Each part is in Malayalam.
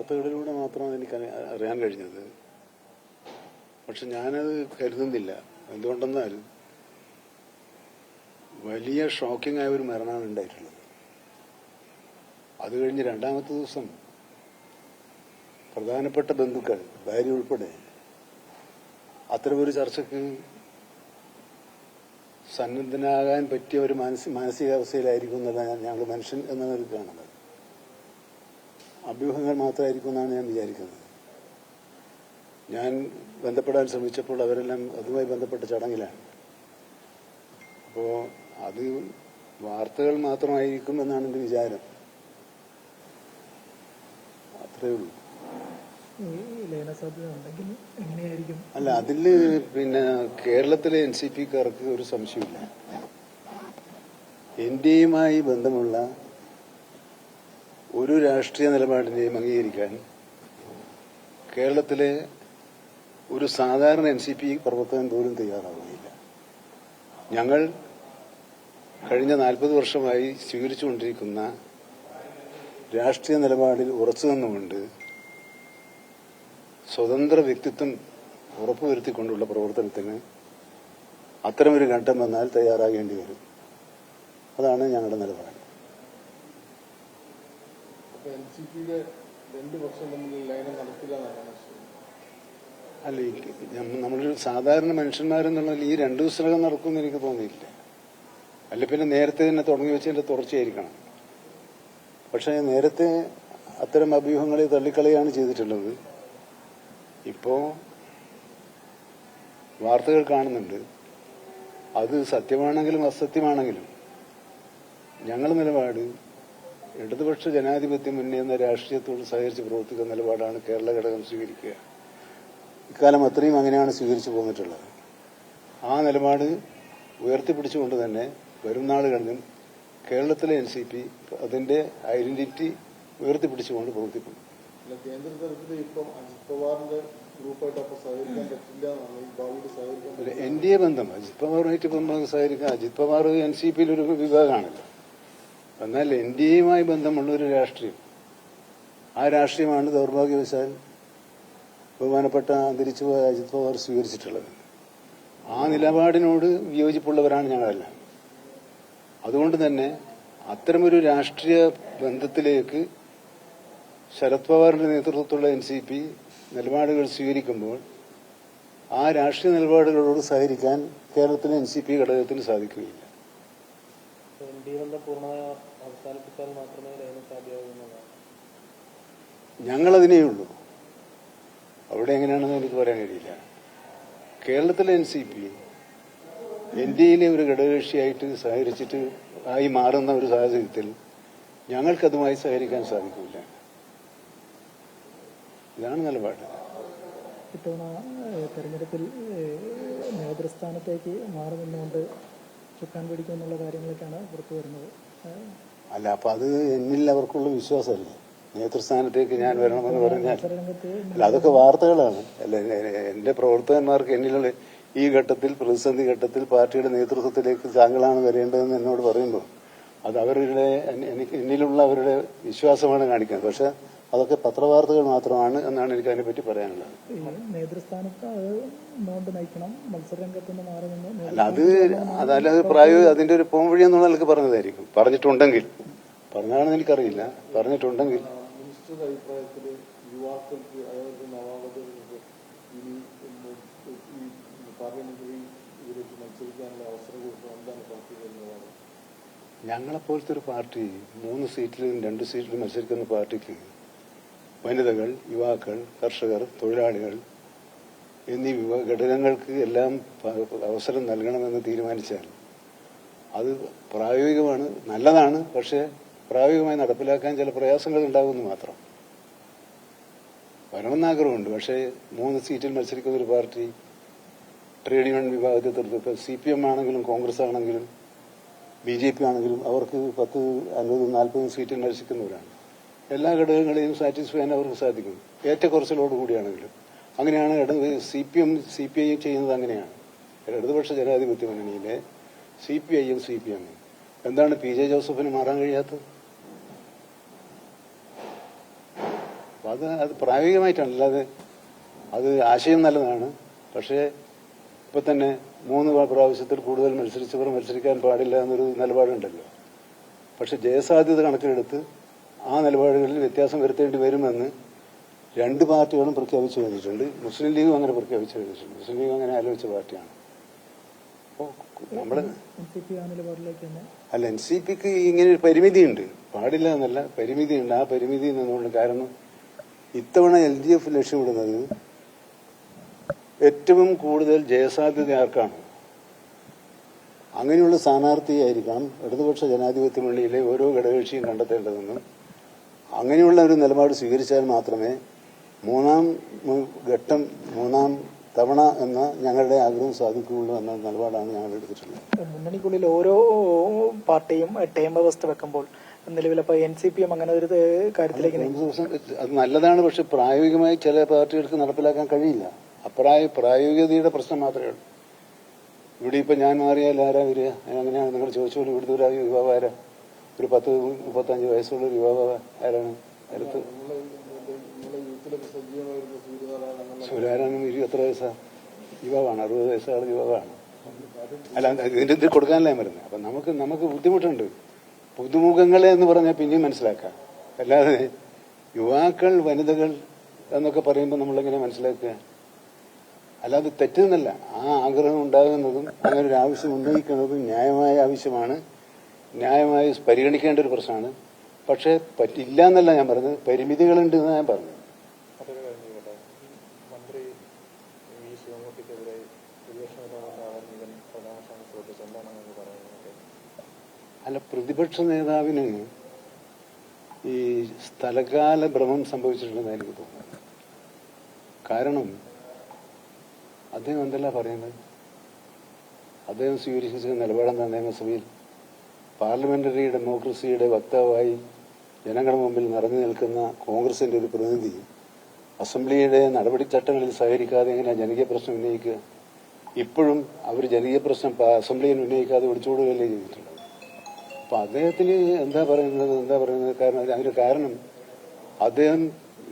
വാർത്തകളിലൂടെ മാത്രമാണ് എനിക്ക് അറിയാൻ കഴിഞ്ഞത്. പക്ഷെ ഞാനത് കരുതുന്നില്ല. എന്തുകൊണ്ടെന്നാൽ വലിയ ഷോക്കിംഗ് ആയ ഒരു മരണമാണ് ഉണ്ടായിട്ടുള്ളത്. അത് കഴിഞ്ഞ് രണ്ടാമത്തെ ദിവസം പ്രധാനപ്പെട്ട ബന്ധുക്കൾ, ഭാര്യ ഉൾപ്പെടെ, അത്തരമൊരു ചർച്ചയ്ക്ക് സന്നദ്ധനാകാൻ പറ്റിയ ഒരു മാനസികാവസ്ഥയിലായിരിക്കും എന്നതാണ് ഞങ്ങൾ മനുഷ്യൻ എന്ന നിലയിൽ കാണുന്നത്. അഭ്യൂഹങ്ങൾ മാത്രമായിരിക്കും എന്നാണ് ഞാൻ വിചാരിക്കുന്നത്. ഞാൻ ബന്ധപ്പെടാൻ ശ്രമിച്ചപ്പോൾ അവരെല്ലാം അതുമായി ബന്ധപ്പെട്ട ചടങ്ങിലാണ്. അപ്പോൾ അത് വാർത്തകൾ മാത്രമായിരിക്കും എന്നാണ് എന്റെ വിചാരം. അത്രയേ ഉള്ളൂ. അല്ല, അതില് പിന്നെ കേരളത്തിലെ NCP-ക്കാർക്ക് ഒരു സംശയമില്ല. ഇന്ത്യയുമായി ബന്ധമുള്ള ഒരു രാഷ്ട്രീയ നിലപാടിനെയും അംഗീകരിക്കാൻ കേരളത്തിലെ ഒരു സാധാരണ NCP പ്രവർത്തകൻ പോലും തയ്യാറാവുകയില്ല. ഞങ്ങൾ കഴിഞ്ഞ 40 വർഷമായി സ്വീകരിച്ചുകൊണ്ടിരിക്കുന്ന രാഷ്ട്രീയ നിലപാടിൽ ഉറച്ചു നിന്നുകൊണ്ട് സ്വതന്ത്ര വ്യക്തിത്വം ഉറപ്പുവരുത്തിക്കൊണ്ടുള്ള പ്രവർത്തനത്തിന് അത്തരമൊരു ഘട്ടം വന്നാൽ തയ്യാറാകേണ്ടി വരും. അതാണ് ഞങ്ങളുടെ നിലപാട്. അല്ല, നമ്മളൊരു സാധാരണ മനുഷ്യന്മാരെന്നുള്ളതിൽ ഈ 2 ദിവസത്തിനകം നടക്കുമെന്ന് എനിക്ക് തോന്നിയില്ല. അല്ല, പിന്നെ നേരത്തെ തന്നെ തുടങ്ങി വെച്ചതിന്റെ തുടർച്ചയായിരിക്കണം. പക്ഷെ നേരത്തെ അത്തരം അഭ്യൂഹങ്ങളെ തള്ളിക്കളയാണ് ചെയ്തിട്ടുള്ളത്. ഇപ്പോ വാർത്തകൾ കാണുന്നുണ്ട്. അത് സത്യമാണെങ്കിലും അസത്യമാണെങ്കിലും ഞങ്ങളുടെ നിലപാട് ഇടതുപക്ഷ ജനാധിപത്യ മുന്നണി എന്ന രാഷ്ട്രീയത്തോട് സഹകരിച്ച് പ്രവർത്തിക്കുന്ന നിലപാടാണ് കേരള ഘടകം സ്വീകരിക്കുക. ഇക്കാലം അത്രയും അങ്ങനെയാണ് സ്വീകരിച്ചു പോന്നിട്ടുള്ളത്. ആ നിലപാട് ഉയർത്തിപ്പിടിച്ചുകൊണ്ട് തന്നെ വരും നാളുകളിലും കേരളത്തിലെ NCP അതിന്റെ ഐഡന്റിറ്റി ഉയർത്തിപ്പിടിച്ചുകൊണ്ട് പ്രവർത്തിക്കും. കേന്ദ്ര തലത്തിൽ ഇപ്പം അജിത് പവാറിന്റെ ഗ്രൂപ്പായിട്ട് സഹകരിക്കാൻ പറ്റില്ല എന്നാണ് NDA ബന്ധം. അജിത് പവാറുമായിട്ട് ഇപ്പം നമുക്ക് സഹകരിക്കാം. അജിത് പവാർ NCP-യിൽ ഒരു വിഭാഗമാണല്ലോ. എന്നാൽ NDA-യുമായി ബന്ധമുള്ള ഒരു രാഷ്ട്രീയം, ആ രാഷ്ട്രീയമാണ് ദൗർഭാഗ്യവശാൽ ബഹുമാനപ്പെട്ട അന്തരിച്ചുപോയ അജിത് പവാർ സ്വീകരിച്ചിട്ടുള്ളത്. ആ നിലപാടിനോട് വിയോജിപ്പുള്ളവരാണ് ഞങ്ങളെല്ലാം. അതുകൊണ്ട് തന്നെ അത്തരമൊരു രാഷ്ട്രീയ ബന്ധത്തിലേക്ക് ശരത് പവാറിന്റെ നേതൃത്വത്തിലുള്ള NCP നിലപാടുകൾ സ്വീകരിക്കുമ്പോൾ ആ രാഷ്ട്രീയ നിലപാടുകളോട് സഹകരിക്കാൻ കേരളത്തിലെ NCP ഘടകത്തിന് സാധിക്കുകയില്ല. ഞങ്ങളതിനേയുള്ളൂ. അവിടെ എങ്ങനെയാണെന്ന് എനിക്ക് പറയാൻ കഴിയില്ല. കേരളത്തിലെ NCP NDA-യിലെ ഒരു ഘടകകക്ഷിയായിട്ട് സഹകരിച്ചിട്ട് ആയി മാറുന്ന ഒരു സാഹചര്യത്തിൽ ഞങ്ങൾക്കതുമായി സഹകരിക്കാൻ സാധിക്കില്ല. ഇതാണ് നിലപാട്. ഇത്തവണ തെരഞ്ഞെടുപ്പിൽ നേതൃസ്ഥാനത്തേക്ക് മാറി നിന്നുകൊണ്ട് ചുക്കാൻ പിടിക്കുമെന്നുള്ള കാര്യങ്ങളൊക്കെയാണ് പുറത്തു വരുന്നത്. അല്ല, അപ്പൊ അത് എന്നിൽ അവർക്കുള്ള വിശ്വാസമല്ലേ നേതൃസ്ഥാനത്തേക്ക് ഞാൻ വരണമെന്ന് പറഞ്ഞാൽ? അല്ല, അതൊക്കെ വാർത്തകളാണ്. അല്ല, എന്റെ പ്രവർത്തകന്മാർക്ക് എന്നിലുള്ള ഈ ഘട്ടത്തിൽ, പ്രതിസന്ധി ഘട്ടത്തിൽ പാർട്ടിയുടെ നേതൃത്വത്തിലേക്ക് താങ്കളാണ് വരേണ്ടതെന്ന് എന്നോട് പറയുമ്പോൾ അത് അവരുടെ എന്നിലുള്ള അവരുടെ വിശ്വാസമാണ് കാണിക്കുന്നത്. പക്ഷെ അതൊക്കെ പത്രവാർത്തകൾ മാത്രമാണ് എന്നാണ് എനിക്ക് അതിനെപ്പറ്റി പറയാനുള്ളത്. അല്ല, അതല്ലാതെ പ്രായോഗിക അതിന്റെ ഒരു പോംവഴി എന്നുള്ള നിലക്ക് പറഞ്ഞതായിരിക്കും. പറഞ്ഞിട്ടുണ്ടെങ്കിൽ, പറഞ്ഞാണെന്ന് എനിക്കറിയില്ല. പറഞ്ഞിട്ടുണ്ടെങ്കിൽ ഞങ്ങളെപ്പോലത്തെ ഒരു പാർട്ടി 3 സീറ്റിലും 2 സീറ്റിലും മത്സരിക്കുന്ന പാർട്ടിക്ക് വനിതകൾ, യുവാക്കൾ, കർഷകർ, തൊഴിലാളികൾ എന്നീ ഘടകങ്ങൾക്ക് എല്ലാം അവസരം നൽകണമെന്ന് തീരുമാനിച്ചാൽ അത് പ്രായോഗികമാണ്, നല്ലതാണ്. പക്ഷേ പ്രായോഗികമായി നടപ്പിലാക്കാൻ ചില പ്രയാസങ്ങൾ ഉണ്ടാകുമെന്ന് മാത്രം. വരണമെന്നാഗ്രഹമുണ്ട്. പക്ഷേ 3 സീറ്റിൽ മത്സരിക്കുന്ന ഒരു പാർട്ടി ട്രേഡ് യൂണിയൻ വിഭാഗത്തെ തീർത്ത് CPM ആണെങ്കിലും കോൺഗ്രസ് ആണെങ്കിലും BJP ആണെങ്കിലും അവർക്ക് 10, 50, 40 സീറ്റിൽ മത്സരിക്കുന്നവരാണ്. എല്ലാ ഘടകങ്ങളെയും സാറ്റിസ്ഫൈ ചെയ്യാൻ അവർക്ക് സാധിക്കും, ഏറ്റക്കുറച്ചിലോടുകൂടിയാണെങ്കിലും. അങ്ങനെയാണ് CPM CPI ചെയ്യുന്നത്. അങ്ങനെയാണ് ഇടതുപക്ഷ ജനാധിപത്യ മുന്നണിയിലെ CPI-യും CPM-ഉം. എന്താണ് PJ ജോസഫിന് മാറാൻ കഴിയാത്തത്? അപ്പം അത് പ്രായോഗികമായിട്ടാണ്, അല്ലാതെ അത് ആശയം നല്ലതാണ്. പക്ഷേ ഇപ്പം തന്നെ 3 പ്രാവശ്യത്തിൽ കൂടുതൽ മത്സരിച്ചവർ മത്സരിക്കാൻ പാടില്ല എന്നൊരു നിലപാടുണ്ടല്ലോ. പക്ഷെ ജയസാധ്യത കണക്കിലെടുത്ത് ആ നിലപാടുകളിൽ വ്യത്യാസം വരുത്തേണ്ടി വരുമെന്ന് 2 പാർട്ടികളും പ്രഖ്യാപിച്ചു കഴിഞ്ഞിട്ടുണ്ട്. മുസ്ലിം ലീഗും അങ്ങനെ പ്രഖ്യാപിച്ചു കഴിഞ്ഞിട്ടുണ്ട്. മുസ്ലിം ലീഗ് അങ്ങനെ ആലോചിച്ച പാർട്ടിയാണ്. അപ്പോൾ നമ്മള് NCP ആ നിലപാടിലേക്ക് തന്നെ അല്ല, NCPക്ക് ഇങ്ങനെ ഒരു പരിമിതിയുണ്ട്, പാടില്ല എന്നല്ല, പരിമിതിയുണ്ട്. ആ പരിമിതി നിന്നുകൊണ്ട്, കാരണം ഇത്തവണ LDF ലക്ഷ്യമിടുന്നത് ഏറ്റവും കൂടുതൽ ജയസാധ്യത ആർക്കാണ്, അങ്ങനെയുള്ള സ്ഥാനാർത്ഥിയായിരിക്കണം ഇടതുപക്ഷ ജനാധിപത്യ മുന്നണിയിലെ ഓരോ ഘടകകക്ഷിയും കണ്ടെത്തേണ്ടതെന്നും അങ്ങനെയുള്ള ഒരു നിലപാട് സ്വീകരിച്ചാൽ മാത്രമേ 3ാം ഘട്ടം 3ാം തവണ എന്ന ഞങ്ങളുടെ ആഗ്രഹം സാധിക്കുകയുള്ളൂ എന്ന നിലപാടാണ് ഞങ്ങൾ എടുത്തിട്ടുള്ളത്. മുന്നണിക്കുള്ളിൽ ഓരോ പാർട്ടിയും ടേം വ്യവസ്ഥ വെക്കുമ്പോൾ നിലവിൽ അപ്പോൾ NCPM അങ്ങനെ ഒരു കാര്യത്തിലേക്ക് അത് നല്ലതാണ്. പക്ഷെ പ്രായോഗികമായി ചില പാർട്ടികൾക്ക് നടപ്പിലാക്കാൻ കഴിയില്ല. പ്രായോഗികതയുടെ പ്രശ്നം മാത്രമേ ഉള്ളൂ. ഇവിടെ ഇപ്പൊ ഞാൻ മാറിയാൽ ആരാ വരിക? അങ്ങനെയാണ് നിങ്ങൾ ചോദിച്ചോളൂ. ഇവിടുത്തെ ഒരു യുവാവ് ആരാ? ഒരു 10-35 വയസ്സുള്ള ഒരു യുവാവ് ആരാണ്? അടുത്ത് സൂര്യാരായണൻ 23 വയസ്സാ യുവാവാണ്. 60 വയസ്സാണ് യുവാവാണ്. അല്ല, ഇതിന്റെ കൊടുക്കാനല്ലേ മരുന്ന്. അപ്പൊ നമുക്ക് ബുദ്ധിമുട്ടുണ്ട്. പുതുമുഖങ്ങളെ എന്ന് പറഞ്ഞാൽ പിന്നെയും മനസ്സിലാക്കാം. അല്ലാതെ യുവാക്കൾ, വനിതകൾ എന്നൊക്കെ പറയുമ്പോൾ നമ്മളെങ്ങനെ മനസ്സിലാക്കുക? അല്ലാതെ തെറ്റെന്നല്ല. ആ ആഗ്രഹം ഉണ്ടാകുന്നതും അങ്ങനെ ഒരു ആവശ്യം ഉന്നയിക്കുന്നതും ന്യായമായ ആവശ്യമാണ്, ന്യായമായി പരിഗണിക്കേണ്ട ഒരു പ്രശ്നമാണ്. പക്ഷെ പറ്റില്ല എന്നല്ല ഞാൻ പറഞ്ഞത്, പരിമിതികളുണ്ട് എന്ന് ഞാൻ പറഞ്ഞു. മന്ത്രി വി ശിവൻകുട്ടിക്കെതിരെ പ്രതിപക്ഷ നേതാവ് പ്രധാന ശ്രദ്ധിച്ചു എന്താണെന്ന് പറയുന്നത്? അല്ല, പ്രതിപക്ഷ നേതാവിന് ഈ സ്ഥലകാല ഭ്രമം സംഭവിച്ചിട്ടുണ്ടെന്ന് എനിക്ക് തോന്നുന്നു. കാരണം അദ്ദേഹം എന്തല്ല പറയുന്നത്? അദ്ദേഹം സ്വീകരിച്ച നിലപാടെന്താ? നിയമസഭയിൽ പാർലമെന്ററി ഡെമോക്രസിയുടെ വക്താവായി ജനങ്ങളുടെ മുമ്പിൽ നിറഞ്ഞു നിൽക്കുന്ന കോൺഗ്രസിന്റെ ഒരു പ്രതിനിധി അസംബ്ലിയുടെ നടപടിച്ചട്ടങ്ങളിൽ സഹകരിക്കാതെ എങ്ങനെയാണ് ജനകീയ പ്രശ്നം ഉന്നയിക്കുക? ഇപ്പോഴും അവർ ജനകീയ പ്രശ്നം അസംബ്ലിയിൽ ഉന്നയിക്കാതെ ഒളിച്ചോടുകയല്ലേ ചെയ്തിട്ടുള്ളത്. അപ്പൊ അദ്ദേഹത്തിന് എന്താ പറയുന്നത്? കാരണം അതിന്റെ കാരണം അദ്ദേഹം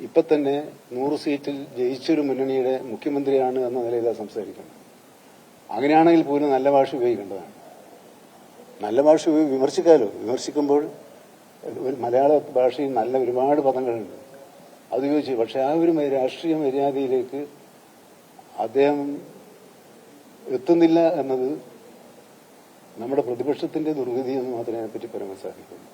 ഇപ്പൊ തന്നെ 100 സീറ്റിൽ ജയിച്ചൊരു മുന്നണിയുടെ മുഖ്യമന്ത്രിയാണ് എന്ന നിലയിലാണ് സംസാരിക്കുന്നത്. അങ്ങനെയാണെങ്കിൽ പോലും നല്ല ഭാഷ ഉപയോഗിക്കേണ്ടതാണ്. നല്ല ഭാഷ വിമർശിക്കാമല്ലോ. വിമർശിക്കുമ്പോൾ ഒരു മലയാള ഭാഷയിൽ നല്ല ഒരുപാട് പദങ്ങളുണ്ട്, അത് ഉപയോഗിച്ചു. പക്ഷെ ആ ഒരു രാഷ്ട്രീയ മര്യാദയിലേക്ക് അദ്ദേഹം എത്തുന്നില്ല എന്നത് നമ്മുടെ പ്രതിപക്ഷത്തിന്റെ ദുർഗതി എന്ന് മാത്രമേ അതിനെപ്പറ്റി പറയാൻ സാധിക്കുള്ളൂ.